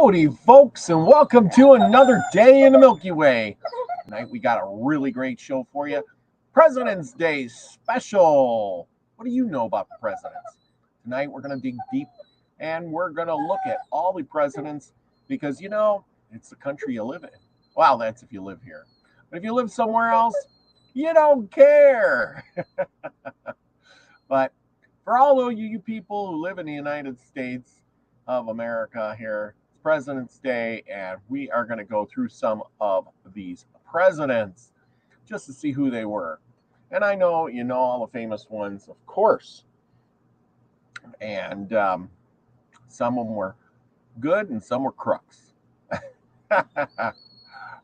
Howdy, folks, and welcome to another day in the Milky Way. Tonight we got a really great show for you. President's Day special. What do you know about the presidents? Tonight we're going to dig deep and we're going to look at all the presidents because, it's the country you live in. Well, that's if you live here. But if you live somewhere else, you don't care. But for all of you people who live in the United States of America here, President's Day, and we are going to go through some of these presidents just to see who they were. And I know you know all the famous ones, of course. And some of them were good and some were crooks.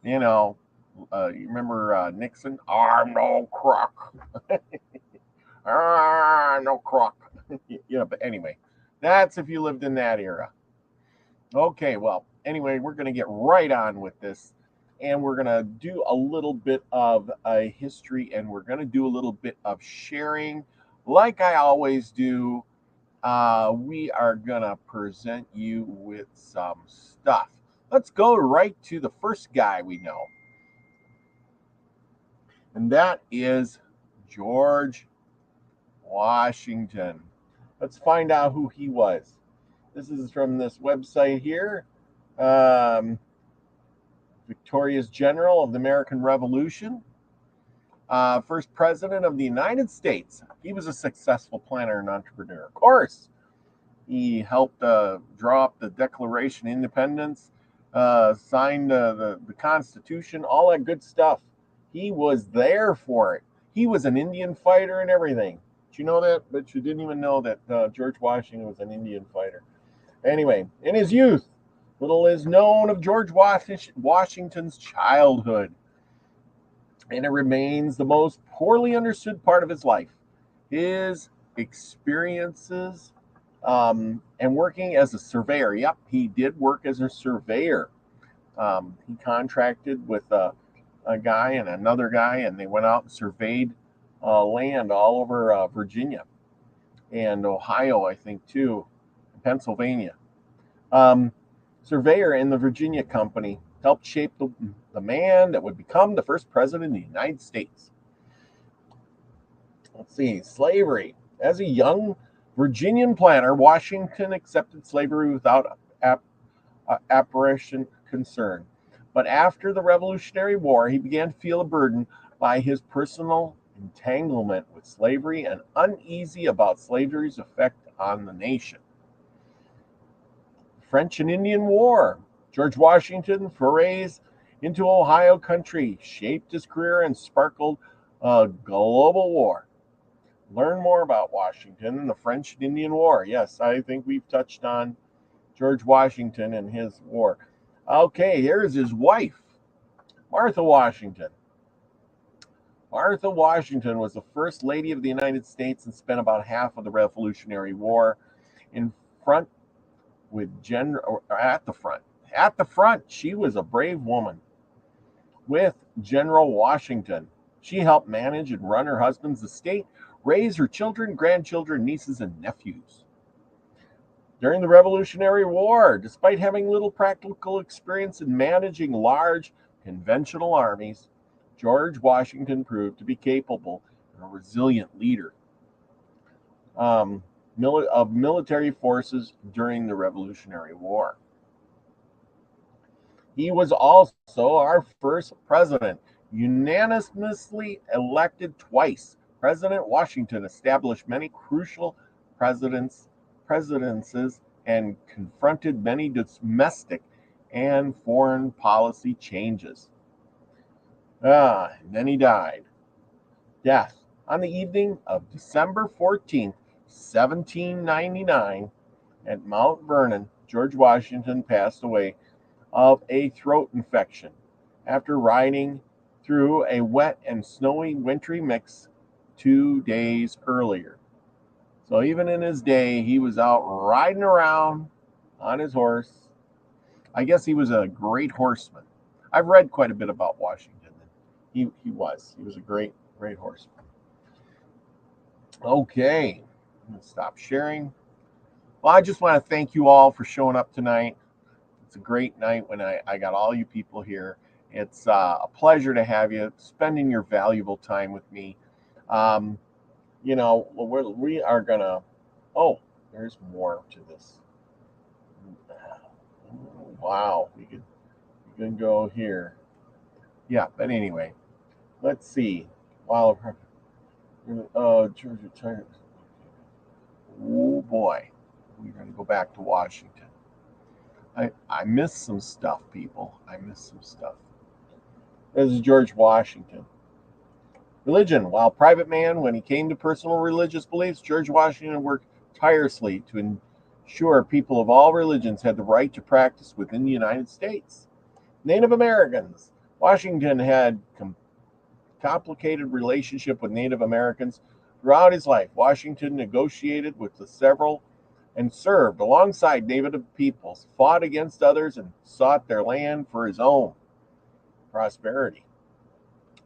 You remember Nixon? I'm no crook. No crook. But anyway, that's if you lived in that era. Okay, well, anyway, we're going to get right on with this, and we're going to do a little bit of a history, and we're going to do a little bit of sharing. Like I always do, we are going to present you with some stuff. Let's go right to the first guy we know, and that is George Washington. Let's find out who he was. This is from this website here. Victorious General of the American Revolution. First president of the United States. He was a successful planner and entrepreneur. Of course, he helped draw up the Declaration of Independence, signed the Constitution, all that good stuff. He was there for it. He was an Indian fighter and everything. Did you know that? But you didn't even know that George Washington was an Indian fighter. Anyway, in his youth, little is known of George Washington's childhood, and it remains the most poorly understood part of his life. His experiences and working as a surveyor. Yep, he did work as a surveyor. He contracted with a guy and another guy, and they went out and surveyed land all over Virginia and Ohio, I think, too. Pennsylvania. Surveyor in the Virginia Company helped shape the man that would become the first president of the United States. Let's see, slavery. As a young Virginian planter, Washington accepted slavery without apprehension concern. But after the Revolutionary War, he began to feel a burden by his personal entanglement with slavery and uneasy about slavery's effect on the nation. French and Indian War. George Washington forays into Ohio country, shaped his career and sparkled a global war. Learn more about Washington and the French and Indian War. Yes, I think we've touched on George Washington and his war. Okay, here's his wife, Martha Washington. Martha Washington was the first lady of the United States and spent about half of the Revolutionary War in front with at the front. At the front, she was a brave woman. With General Washington, she helped manage and run her husband's estate, raise her children, grandchildren, nieces, and nephews. During the Revolutionary War, despite having little practical experience in managing large conventional armies, George Washington proved to be capable and a resilient leader of military forces during the Revolutionary War. He was also our first president, unanimously elected twice. President Washington established many crucial presidencies and confronted many domestic and foreign policy changes. And then he died. Death. On the evening of December 14th, 1799, at Mount Vernon, George Washington passed away of a throat infection after riding through a wet and snowy wintry mix 2 days earlier. So even in his day, he was out riding around on his horse. I guess he was a great horseman. I've read quite a bit about Washington. He was a great horseman. Okay, I'm going to stop sharing. Well, I just want to thank you all for showing up tonight. It's a great night when I got all you people here. It's a pleasure to have you spending your valuable time with me. Um, we are gonna. Oh, there's more to this. Wow, we can go here. Yeah, but anyway, let's see. While Georgia Tech. Oh boy, we're gonna go back to Washington. I miss some stuff, people. I miss some stuff. This is George Washington. Religion. While private man, when he came to personal religious beliefs, George Washington worked tirelessly to ensure people of all religions had the right to practice within the United States. Native Americans. Washington had complicated relationship with Native Americans throughout his life. Washington negotiated with the several and served alongside Native peoples, fought against others, and sought their land for his own prosperity.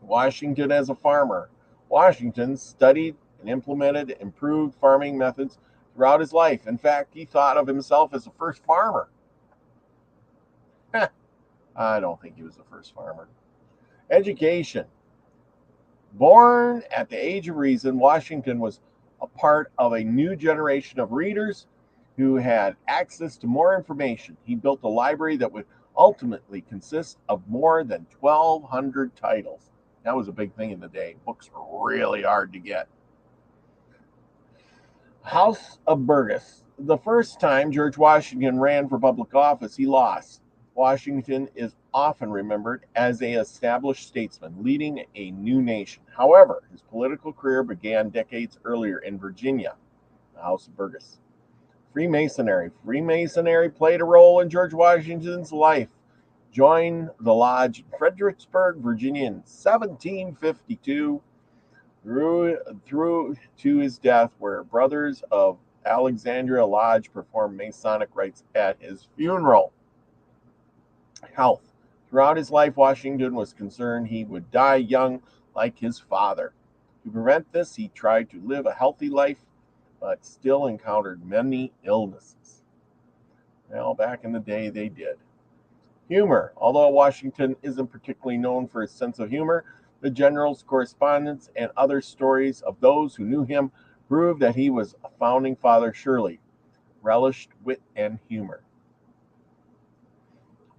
Washington as a farmer. Washington studied and implemented improved farming methods throughout his life. In fact, he thought of himself as the first farmer. I don't think he was the first farmer. Education. Born at the age of reason, Washington was a part of a new generation of readers who had access to more information. He built a library that would ultimately consist of more than 1,200 titles. That was a big thing in the day. Books were really hard to get. House of Burgess. The first time George Washington ran for public office, he lost. Washington is often remembered as an established statesman leading a new nation. However, his political career began decades earlier in Virginia, the House of Burgess. Freemasonry. Freemasonry played a role in George Washington's life. Joined the lodge in Fredericksburg, Virginia in 1752, through to his death, where brothers of Alexandria Lodge performed Masonic rites at his funeral. Health. Throughout his life, Washington was concerned he would die young like his father. To prevent this, he tried to live a healthy life, but still encountered many illnesses. Well, back in the day, they did. Humor. Although Washington isn't particularly known for his sense of humor, the general's correspondence and other stories of those who knew him prove that he was a founding father surely relished wit and humor.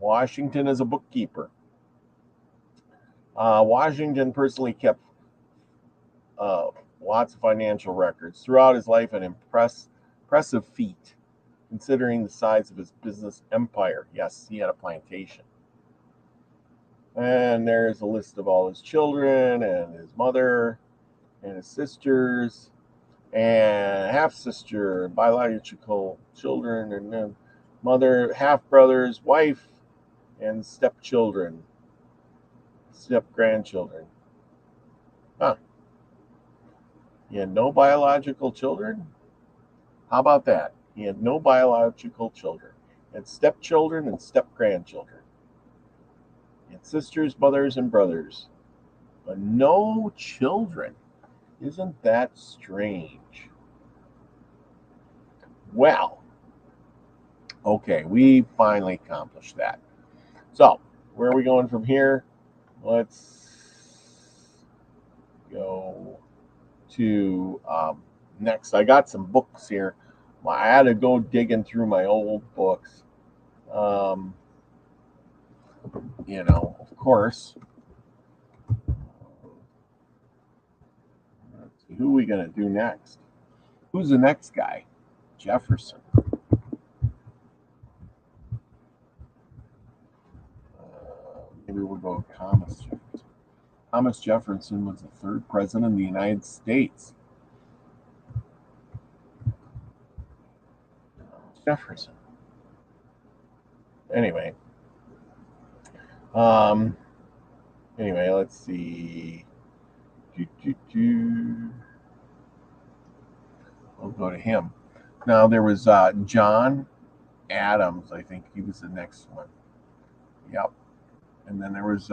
Washington as a bookkeeper. Washington personally kept lots of financial records throughout his life, an impressive feat considering the size of his business empire. Yes, he had a plantation. And there's a list of all his children and his mother and his sisters and half sister, biological children, and then mother, half brothers, wife, and stepchildren, step grandchildren. Huh. He had no biological children? How about that? He had no biological children. He had stepchildren and step grandchildren. He had sisters, mothers, and brothers, but no children. Isn't that strange? Well, okay, we finally accomplished that. So, where are we going from here? Let's go to next. I got some books here. I had to go digging through my old books. Of course. Let's see, who are we going to do next? Who's the next guy? Jefferson. Maybe we'll go with Thomas Jefferson. Thomas Jefferson was the third president of the United States. Jefferson. Anyway. Let's see. We'll go to him. Now there was John Adams. I think he was the next one. Yep. And then there was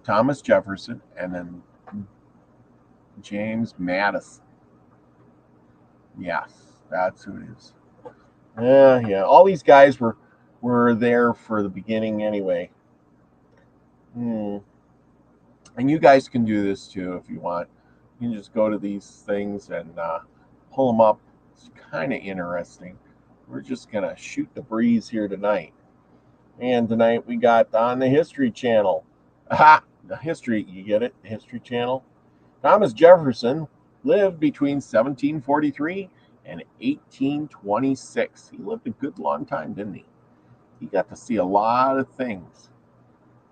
Thomas Jefferson, and then James Madison. Yes, that's who it is. Yeah. All these guys were were there for the beginning anyway. And you guys can do this too if you want. You can just go to these things and pull them up. It's kind of interesting. We're just going to shoot the breeze here tonight. And tonight we got on the History Channel. Aha! The History, you get it? The History Channel. Thomas Jefferson lived between 1743 and 1826. He lived a good long time, didn't he? He got to see a lot of things.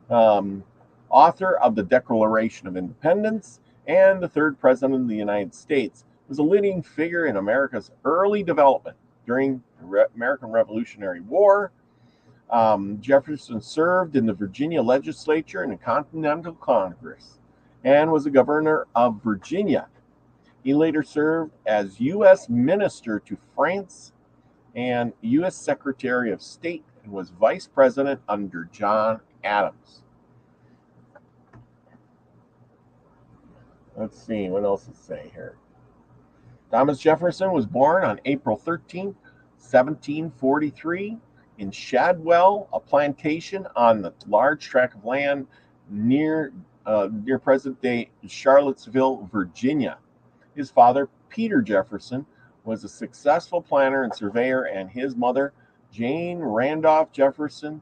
Author of the Declaration of Independence and the third president of the United States, was a leading figure in America's early development during the American Revolutionary War. Jefferson served in the Virginia legislature and the Continental Congress and was a governor of Virginia. He later served as U.S. Minister to France and U.S. Secretary of State and was Vice President under John Adams. Let's see, what else to say here? Thomas Jefferson was born on April 13, 1743, in Shadwell, a plantation on the large tract of land near present-day Charlottesville, Virginia. His father, Peter Jefferson, was a successful planter and surveyor, and his mother, Jane Randolph Jefferson,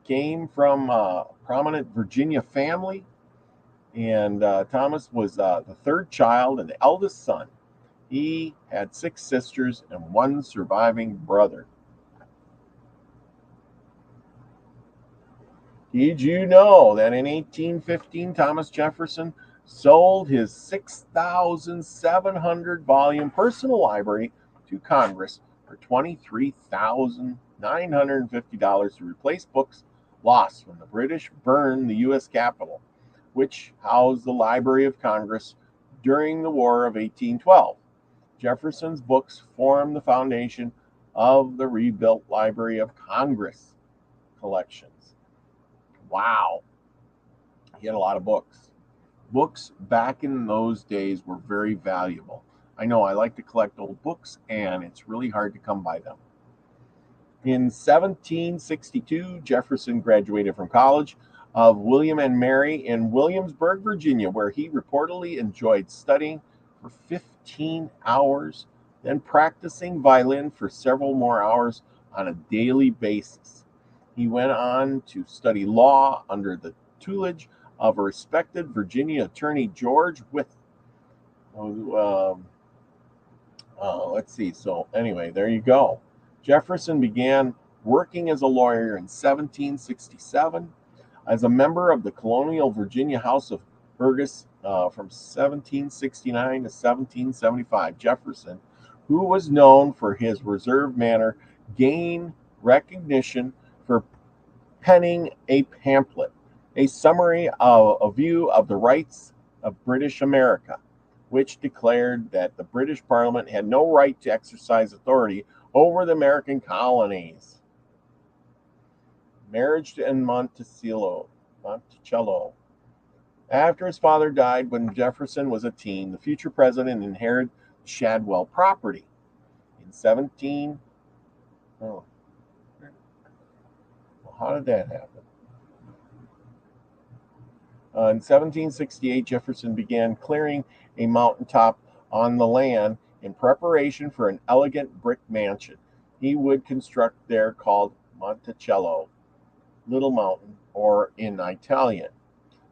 came from a prominent Virginia family. And Thomas was the third child and the eldest son. He had 6 sisters and 1 surviving brother. Did you know that in 1815, Thomas Jefferson sold his 6,700 volume personal library to Congress for $23,950 to replace books lost when the British burned the U.S. Capitol, which housed the Library of Congress during the War of 1812. Jefferson's books form the foundation of the rebuilt Library of Congress collections. Wow. He had a lot of books. Books back in those days were very valuable. I know I like to collect old books, and it's really hard to come by them. In 1762, Jefferson graduated from college of William and Mary in Williamsburg, Virginia, where he reportedly enjoyed studying for 15 hours, then practicing violin for several more hours on a daily basis. He went on to study law under the tutelage of a respected Virginia attorney, George Wythe. Let's see. So anyway, there you go. Jefferson began working as a lawyer in 1767. As a member of the colonial Virginia House of Burgess from 1769 to 1775, Jefferson, who was known for his reserved manner, gained recognition for penning a pamphlet, a summary of a view of the rights of British America, which declared that the British Parliament had no right to exercise authority over the American colonies. Marriage in Monticello. After his father died when Jefferson was a teen, the future president inherited Shadwell property. How did that happen? In 1768, Jefferson began clearing a mountaintop on the land in preparation for an elegant brick mansion he would construct there called Monticello, Little Mountain, or in Italian.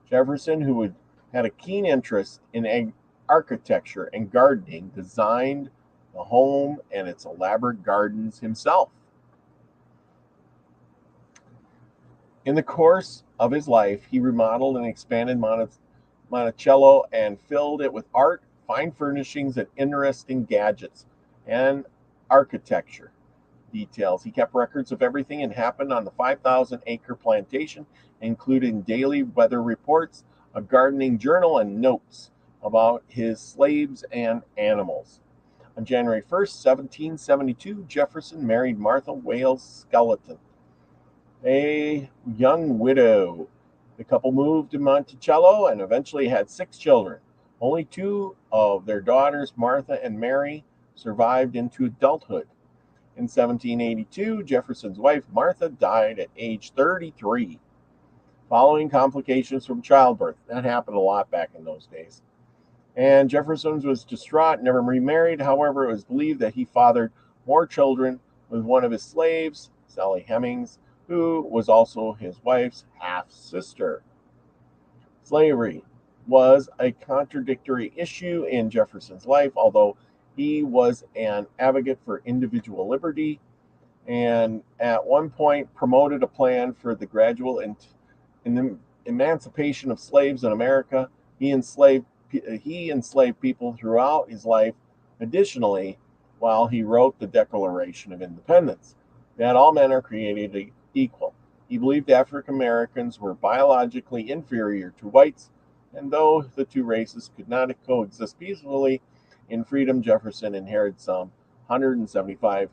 Jefferson, who had a keen interest in architecture and gardening, designed the home and its elaborate gardens himself. In the course of his life, he remodeled and expanded Monticello and filled it with art, fine furnishings, and interesting gadgets and architecture details. He kept records of everything that happened on the 5,000-acre plantation, including daily weather reports, a gardening journal, and notes about his slaves and animals. On January 1st, 1772, Jefferson married Martha Wales Skeleton, a young widow. The couple moved to Monticello and eventually had 6 children. Only 2 of their daughters, Martha and Mary, survived into adulthood. In 1782, Jefferson's wife, Martha, died at age 33 following complications from childbirth. That happened a lot back in those days. And Jefferson was distraught, never remarried. However, it was believed that he fathered more children with one of his slaves, Sally Hemings, who was also his wife's half-sister. Slavery was a contradictory issue in Jefferson's life, although he was an advocate for individual liberty and at one point promoted a plan for the gradual emancipation of slaves in America. He enslaved people throughout his life. Additionally, while he wrote the Declaration of Independence, that all men are created equal. He believed African Americans were biologically inferior to whites, and though the two races could not coexist peacefully in freedom, Jefferson inherited some 175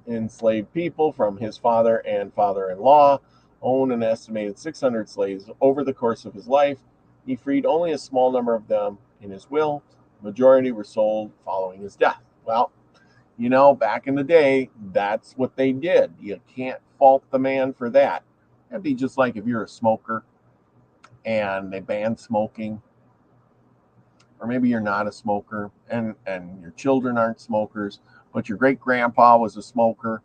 enslaved people from his father and father-in-law, owned an estimated 600 slaves over the course of his life. He freed only a small number of them in his will. The majority were sold following his death. Well, back in the day, that's what they did. You can't fault the man for that. That'd be just like if you're a smoker and they banned smoking, or maybe you're not a smoker and your children aren't smokers, but your great-grandpa was a smoker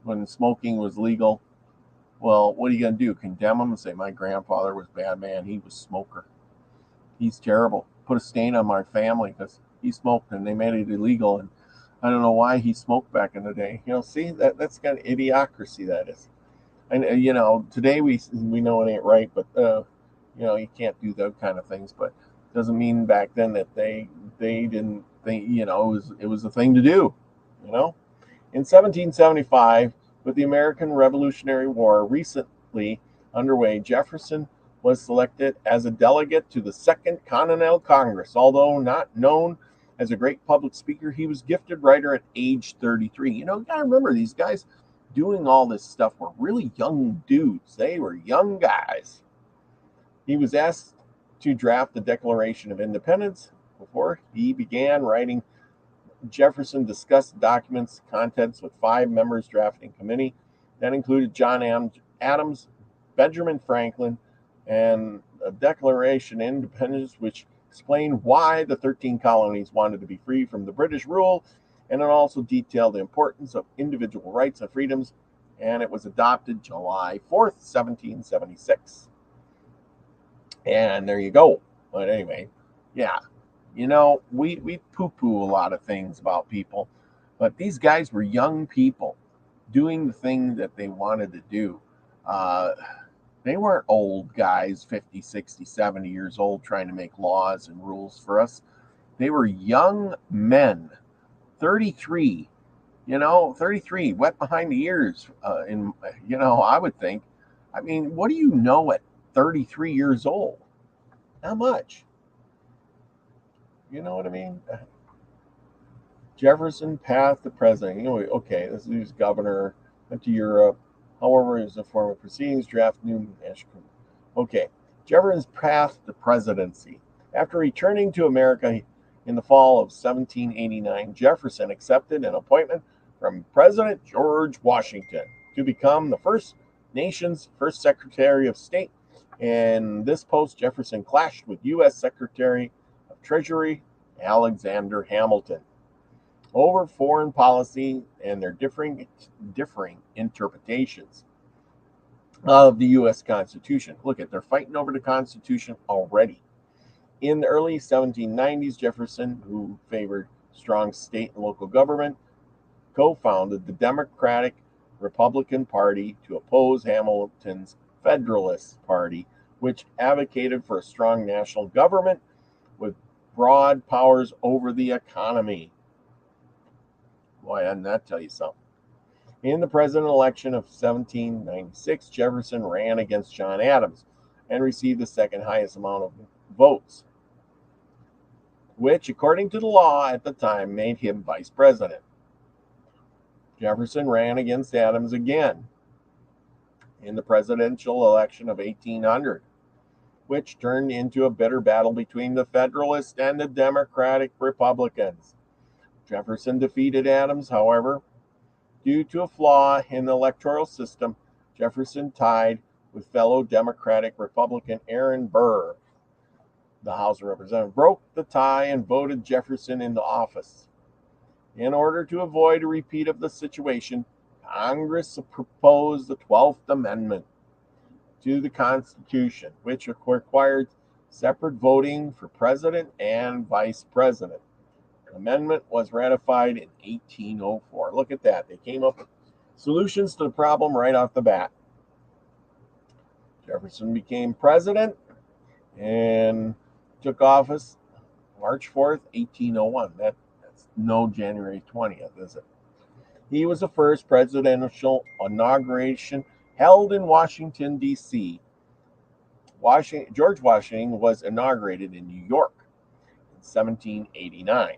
when smoking was legal. Well, what are you going to do? Condemn him and say, my grandfather was a bad man. He was a smoker. He's terrible. Put a stain on my family because he smoked and they made it illegal. And I don't know why he smoked back in the day. See, that's kind of idiocracy, that is. And, today we know it ain't right, but, you can't do those kind of things. But it doesn't mean back then that they didn't think, it was a thing to do, In 1775, with the American Revolutionary War recently underway, Jefferson was selected as a delegate to the Second Continental Congress. Although not known as a great public speaker, he was a gifted writer at age 33. You gotta remember, these guys doing all this stuff were really young dudes. They were young guys. He was asked to draft the Declaration of Independence. Before he began writing, Jefferson discussed the document's contents with 5 members drafting committee. That included John Adams, Benjamin Franklin, and a Declaration of Independence, which explained why the 13 colonies wanted to be free from the British rule, and it also detailed the importance of individual rights and freedoms, and it was adopted July 4th, 1776. And there you go. But anyway, yeah. We poo-poo a lot of things about people, but these guys were young people doing the thing that they wanted to do. They weren't old guys, 50, 60, 70 years old, trying to make laws and rules for us. They were young men, 33, 33, wet behind the ears. I would think. I mean, what do you know at 33 years old? Not much. You know what I mean? Jefferson path to president. Okay, this is governor, went to Europe. However, as a form of proceedings, draft new national. Okay, Jefferson's path to presidency. After returning to America in the fall of 1789, Jefferson accepted an appointment from President George Washington to become the nation's first Secretary of State. In this post, Jefferson clashed with U.S. Secretary of Treasury Alexander Hamilton over foreign policy and their differing interpretations of the U.S. Constitution. Look they're fighting over the Constitution already. In the early 1790s, Jefferson, who favored strong state and local government, co-founded the Democratic Republican Party to oppose Hamilton's Federalist Party, which advocated for a strong national government with broad powers over the economy. Boy, doesn't that tell you something? In the presidential election of 1796, Jefferson ran against John Adams and received the second highest amount of votes, which, according to the law at the time, made him vice president. Jefferson ran against Adams again in the presidential election of 1800, which turned into a bitter battle between the Federalists and the Democratic Republicans. Jefferson defeated Adams, however, Due to a flaw in the electoral system, Jefferson tied with fellow Democratic Republican Aaron Burr. The House of Representatives broke the tie and voted Jefferson into office. In order to avoid a repeat of the situation, Congress proposed the 12th Amendment to the Constitution, which required separate voting for president and vice president. The amendment was ratified in 1804. Look at that. They came up with solutions to the problem right off the bat. Jefferson became president and took office March 4th, 1801. That's no January 20th, is it? He was the first presidential inauguration held in Washington, D.C. George Washington was inaugurated in New York in 1789.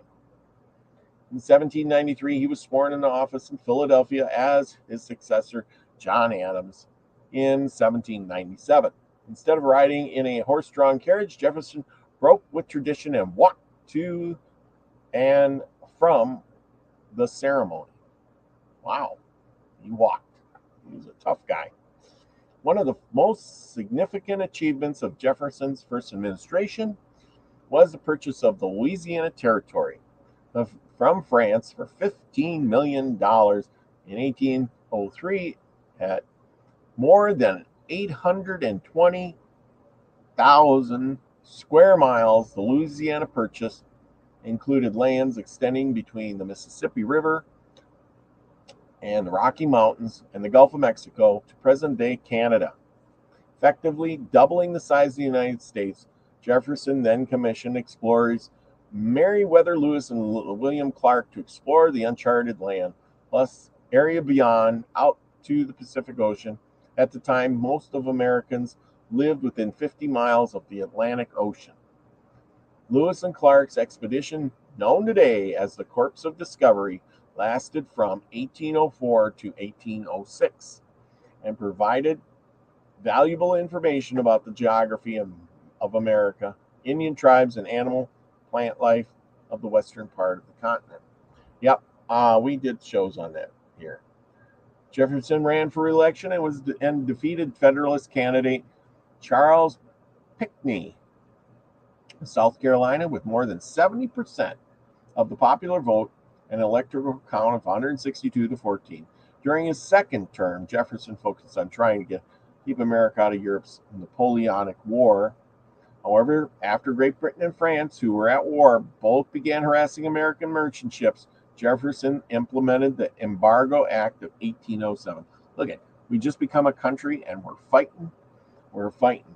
In 1793, he was sworn into office in Philadelphia as his successor, John Adams, in 1797. Instead of riding in a horse-drawn carriage, Jefferson broke with tradition and walked to and from the ceremony. Wow, he walked. He was a tough guy. One of the most significant achievements of Jefferson's first administration was the purchase of the Louisiana Territory from France for $15 million in 1803 at more than 820,000 square miles. The Louisiana purchase included lands extending between the Mississippi River and the Rocky Mountains and the Gulf of Mexico to present-day Canada, effectively doubling the size of the United States. Jefferson then commissioned explorers Meriwether Lewis and William Clark to explore the uncharted land, plus area beyond, out to the Pacific Ocean. At the time, most of Americans lived within 50 miles of the Atlantic Ocean. Lewis and Clark's expedition, known today as the Corps of Discovery, lasted from 1804 to 1806 and provided valuable information about the geography of America, Indian tribes, and animal plant life of the western part of the continent. Yep, we did shows on that here. Jefferson ran for re-election and defeated Federalist candidate Charles Pinckney in South Carolina with more than 70% of the popular vote, an electoral count of 162 to 14. During his second term, Jefferson focused on trying to keep America out of Europe's Napoleonic War. However, after Great Britain and France, who were at war, both began harassing American merchant ships, Jefferson implemented the Embargo Act of 1807. Look at, we just become a country and we're fighting. We're fighting.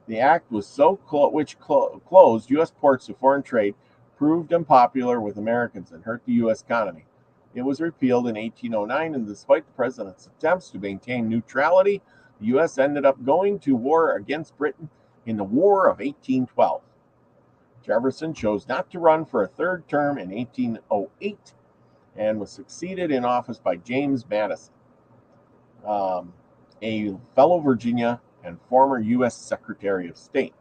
The act was so closed U.S. ports to foreign trade, proved unpopular with Americans and hurt the U.S. economy. It was repealed in 1809, and despite the president's attempts to maintain neutrality, the U.S. ended up going to war against Britain in the War of 1812. Jefferson chose not to run for a third term in 1808 and was succeeded in office by James Madison, a fellow Virginia and former U.S. Secretary of State.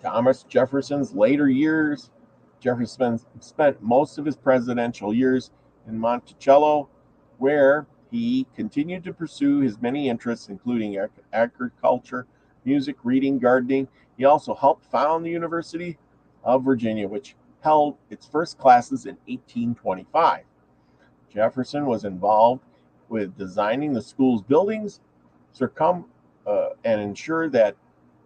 Thomas Jefferson's later years. Jefferson spent most of his presidential years in Monticello, where he continued to pursue his many interests, including agriculture, music, reading, gardening. He also helped found the University of Virginia, which held its first classes in 1825. Jefferson was involved with designing the school's buildings, and ensured that,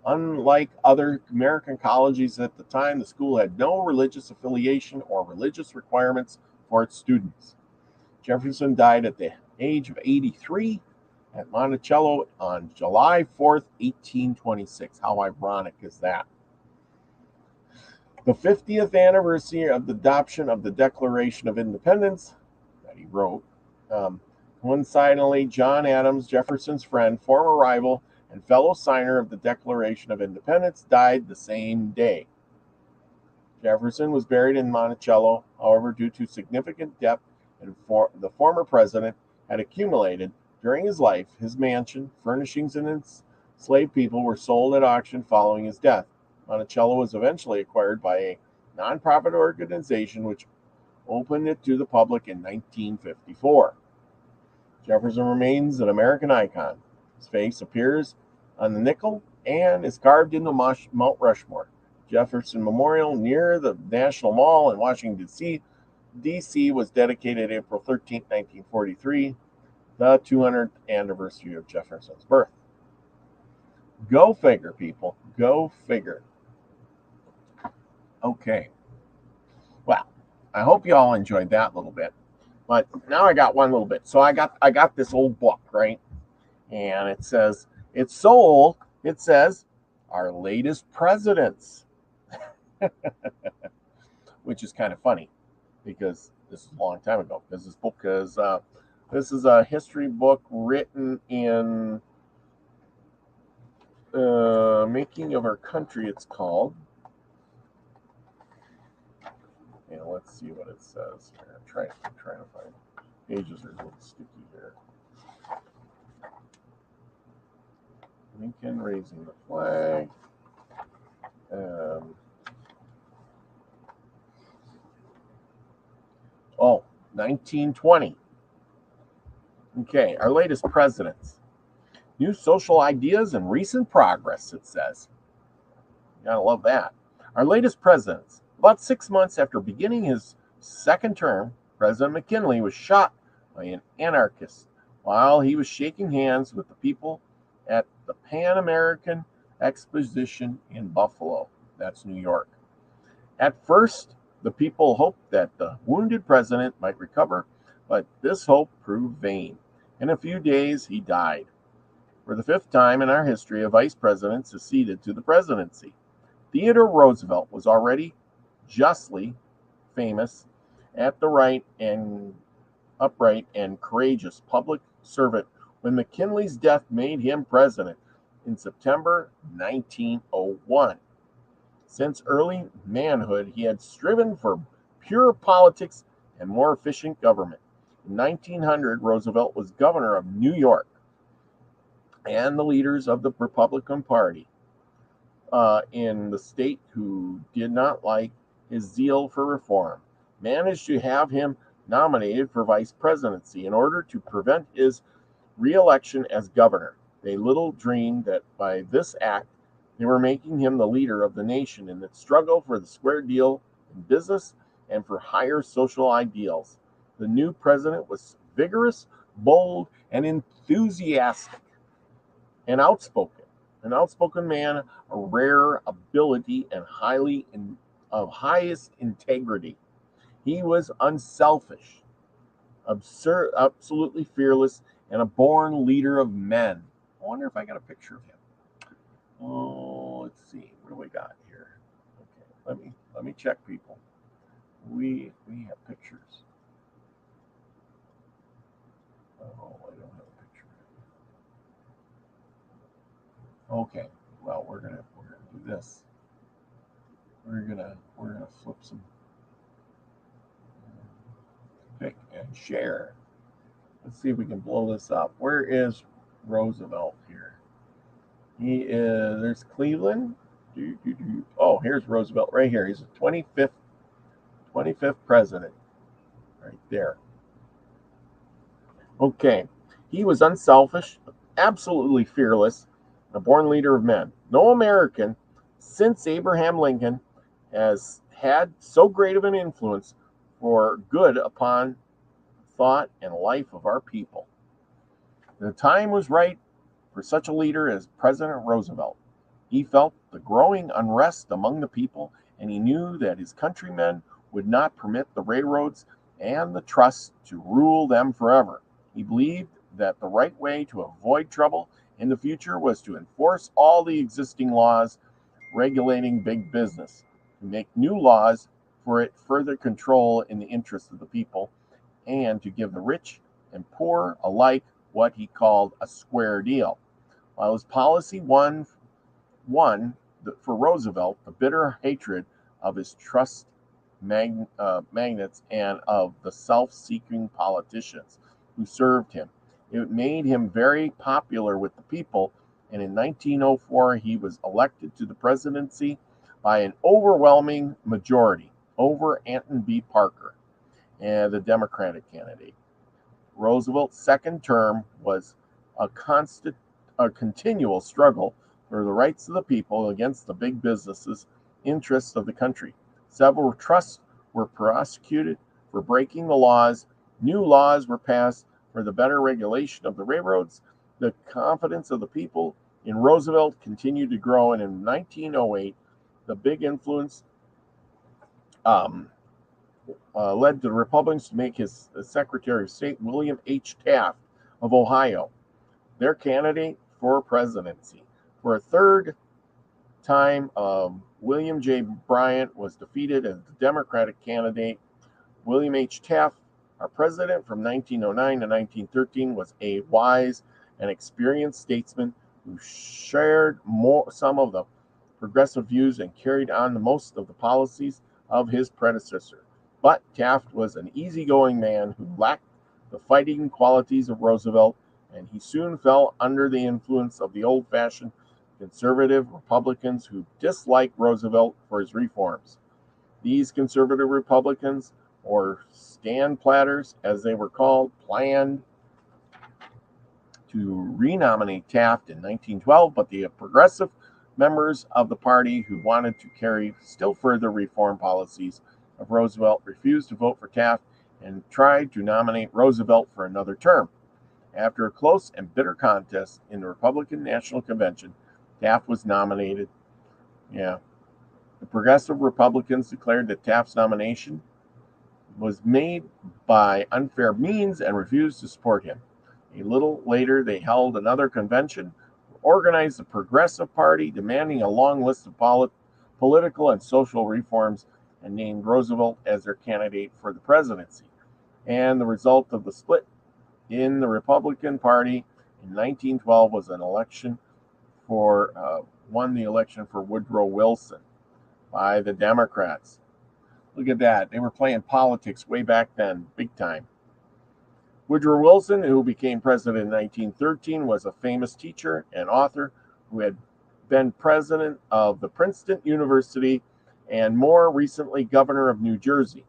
unlike other American colleges at the time, the school had no religious affiliation or religious requirements for its students. Jefferson died at the age of 83 at Monticello on July 4th, 1826. How ironic is that? The 50th anniversary of the adoption of the Declaration of Independence that he wrote, coincidentally, John Adams, Jefferson's friend, former rival, and fellow signer of the Declaration of Independence, died the same day. Jefferson was buried in Monticello. However, due to significant debt the former president had accumulated during his life, his mansion, furnishings, and enslaved people were sold at auction following his death. Monticello was eventually acquired by a nonprofit organization which opened it to the public in 1954. Jefferson remains an American icon. His face appears on the nickel and is carved into Mount Rushmore. Jefferson Memorial near the National Mall in Washington, D.C. was dedicated April 13, 1943, the 200th anniversary of Jefferson's birth. Go figure, people. Go figure. Okay. Well, I hope you all enjoyed that little bit. But now I got one little bit. So I got this old book, right? And it says, it's so old, it says, Our Latest Presidents. Which is kind of funny because this is a long time ago. Because this book is this is a history book written in Making of Our Country, it's called. And let's see what it says here. I'm trying to find pages are a little sticky here. Lincoln raising the flag. 1920. Okay, our latest presidents. New social ideas and recent progress, it says. You gotta love that. Our latest presidents. About 6 months after beginning his second term, President McKinley was shot by an anarchist while he was shaking hands with the people at the Pan American Exposition in Buffalo. That's New York. At first, the people hoped that the wounded president might recover, but this hope proved vain. In a few days, he died. For the 5th time in our history, a vice president succeeded to the presidency. Theodore Roosevelt was already justly famous at the upright and courageous public servant when McKinley's death made him president in September 1901. Since early manhood, he had striven for pure politics and more efficient government. In 1900, Roosevelt was governor of New York, and the leaders of the Republican Party in the state, who did not like his zeal for reform, managed to have him nominated for vice presidency in order to prevent his re-election as governor. They little dreamed that by this act they were making him the leader of the nation in its struggle for the square deal in business and for higher social ideals. The new president was vigorous, bold, and enthusiastic, and outspoken. An outspoken man, a rare ability, and of highest integrity. He was unselfish, absolutely fearless, and a born leader of men. I wonder if I got a picture of him. Oh, let's see. What do we got here? Okay, let me check, people. We have pictures. Oh, I don't have a picture. Okay, well, we're gonna do this. We're gonna flip some, pick and share. Let's see if we can blow this up. Where is Roosevelt here? He is, there's Cleveland. Oh, here's Roosevelt right here. He's the 25th president right there. Okay, he was unselfish, absolutely fearless, a born leader of men. No American since Abraham Lincoln has had so great of an influence for good upon thought and life of our people. The time was right for such a leader as President Roosevelt. He felt the growing unrest among the people, and he knew that his countrymen would not permit the railroads and the trusts to rule them forever. He believed that the right way to avoid trouble in the future was to enforce all the existing laws regulating big business, to make new laws for it further control in the interest of the people, and to give the rich and poor alike what he called a square deal. While his policy won for Roosevelt the bitter hatred of his trust magnates and of the self-seeking politicians who served him. It made him very popular with the people, and in 1904 he was elected to the presidency by an overwhelming majority over Anton B. Parker. and the Democratic candidate. Roosevelt's second term was a continual struggle for the rights of the people against the big businesses' interests of the country. Several trusts were prosecuted for breaking the laws. New laws were passed for the better regulation of the railroads. The confidence of the people in Roosevelt continued to grow, and in 1908, the big influence led the Republicans to make his Secretary of State, William H. Taft of Ohio, their candidate for presidency. For a third time, William J. Bryant was defeated as the Democratic candidate. William H. Taft, our president from 1909 to 1913, was a wise and experienced statesman who shared some of the progressive views and carried on the most of the policies of his predecessor. But Taft was an easygoing man who lacked the fighting qualities of Roosevelt, and he soon fell under the influence of the old-fashioned conservative Republicans who disliked Roosevelt for his reforms. These conservative Republicans, or stand platters as they were called, planned to renominate Taft in 1912, but the progressive members of the party who wanted to carry still further reform policies of Roosevelt refused to vote for Taft and tried to nominate Roosevelt for another term. After a close and bitter contest in the Republican National Convention, Taft was nominated. The progressive Republicans declared that Taft's nomination was made by unfair means and refused to support him. A little later, they held another convention, organized the Progressive Party, demanding a long list of political and social reforms, and named Roosevelt as their candidate for the presidency. And the result of the split in the Republican Party in 1912 was won the election for Woodrow Wilson by the Democrats. Look at that. They were playing politics way back then, big time. Woodrow Wilson, who became president in 1913, was a famous teacher and author who had been president of the Princeton University and more recently governor of New Jersey.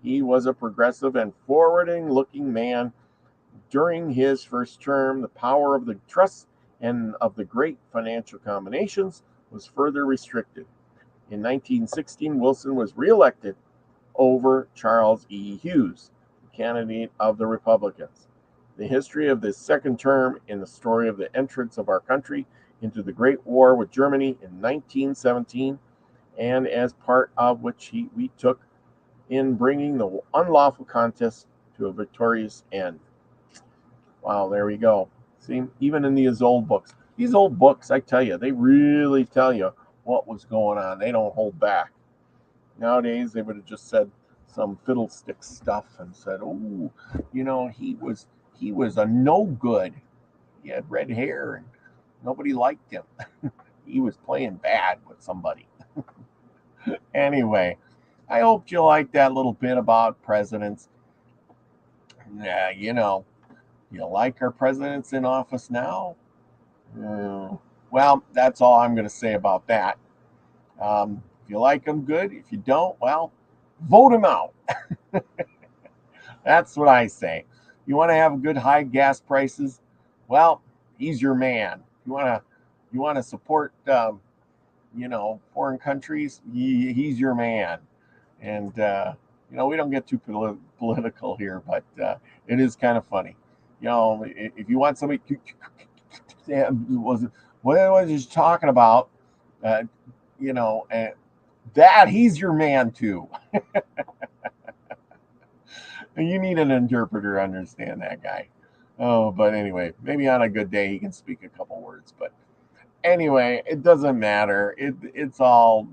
He was a progressive and forwarding-looking man. During his first term, the power of the trusts and of the great financial combinations was further restricted. In 1916, Wilson was reelected over Charles E. Hughes, the candidate of the Republicans. The history of this second term in the story of the entrance of our country into the Great War with Germany in 1917, and as part of which we took in bringing the unlawful contest to a victorious end. Wow, there we go. See, even in these old books, I tell you, they really tell you what was going on. They don't hold back. Nowadays, they would have just said some fiddlestick stuff and said, "Oh, he was a no good. He had red hair and nobody liked him. He was playing bad with somebody." Anyway, I hope you liked that little bit about presidents. Yeah, you like our presidents in office now? Well, that's all I'm going to say about that. If you like them, good. If you don't, well, vote them out. That's what I say. You want to have good high gas prices? Well, he's your man. You want to support foreign countries? He's your man. And we don't get too political here, but it is kind of funny. If you want somebody, what was he talking about? And that he's your man too. You need an interpreter to understand that guy. Oh, but anyway, maybe on a good day he can speak a couple words. But anyway, it doesn't matter. It's all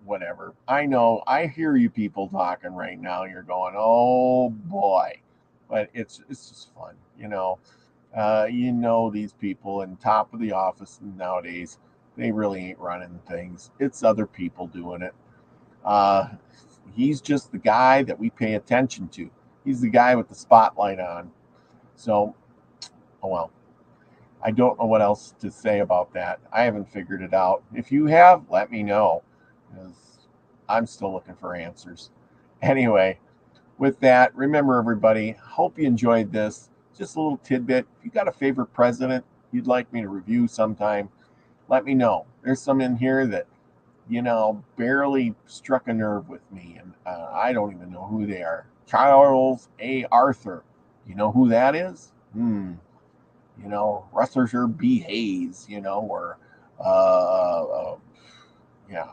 whatever. I know. I hear you people talking right now. You're going, oh boy, but it's just fun, these people in top of the office nowadays, they really ain't running things. It's other people doing it. He's just the guy that we pay attention to. He's the guy with the spotlight on. So, oh well. I don't know what else to say about that. I haven't figured it out. If you have, let me know, because I'm still looking for answers. Anyway, with that, remember everybody, hope you enjoyed this. Just a little tidbit. If you got a favorite president you'd like me to review sometime, let me know. There's some in here that, barely struck a nerve with me, and I don't even know who they are. Charles A. Arthur. You know who that is? Russell B. Hayes, or yeah,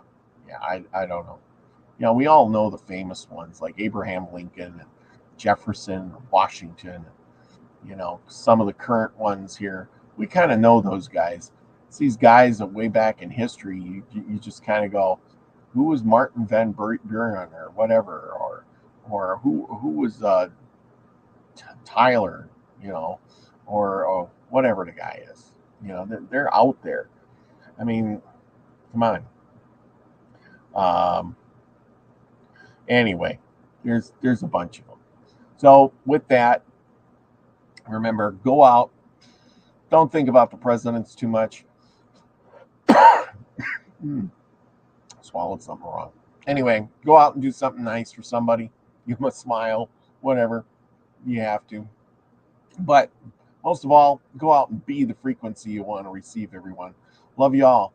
I don't know. We all know the famous ones like Abraham Lincoln, and Jefferson, Washington, some of the current ones here. We kind of know those guys. It's these guys that way back in history, you just kind of go, who was Martin Van Buren or whatever, or who was Tyler, or whatever the guy is. They're out there. I mean, come on. Anyway, there's a bunch of them. So with that, remember, go out. Don't think about the presidents too much. Swallowed something wrong. Anyway, go out and do something nice for somebody. Give them a smile, whatever you have to. But most of all, go out and be the frequency you want to receive, everyone. Love you all.